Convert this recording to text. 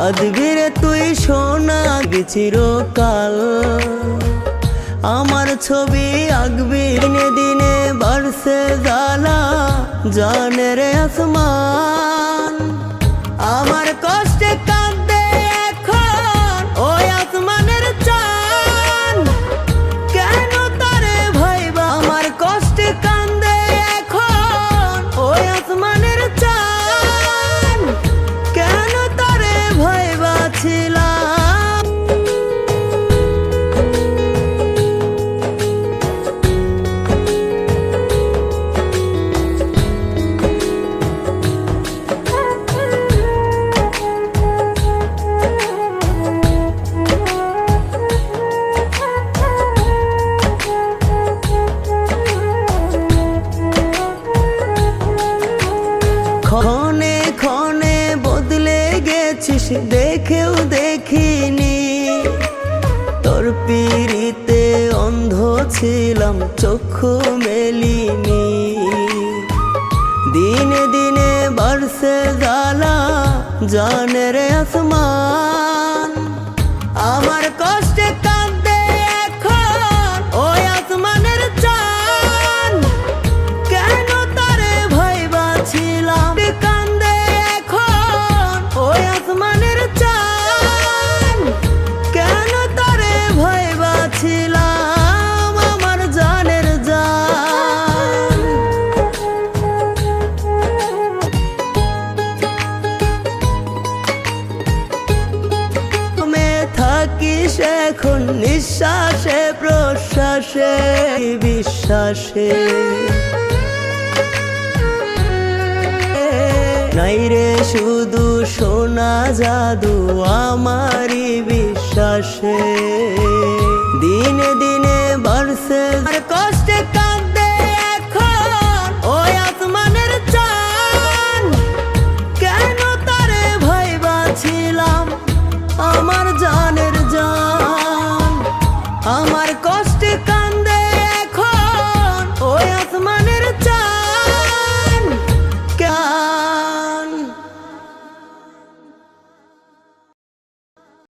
বাঁধবি রে তুই সোনা চিরকাল, আমার ছবি আঁকবি দিনে দিনে বাড়ছে জ্বালা জানের আসমান। আমার কষ্টে কাঁদে এখন ওই আসমানের চাঁদ, কেন তারে ভাইবা আমার কষ্টে কাঁদে এখন ওই আসমানের চাঁদ, কেন তারে ভাইবা ছিলাম। ক্ষণে ক্ষণে বদলে গেছিস দেখেও দেখিনি, তোর পিড়িতে অন্ধ ছিলাম চক্ষু মেলিনি। দিনে দিনে বাড়ছে জ্বালা জানের আসমান, আমার কষ্টে কাঁদে এখন ওই আসমানের চাঁদ, কেন তারে ভাইবা ছিলাম। কান্দে এখন ওই আসমানের চাঁদ, কেন তারে ভাইবা ছিলাম আমার জানের জান। তুমি থাকিস এখন নিঃশ্বাসে প্রশ্বাসে বিশ্বাসে, নাই রে শুধু সোনা জাদু আমারই বিশ্বাসে। দিনে দিনে বাড়ছে কষ্টে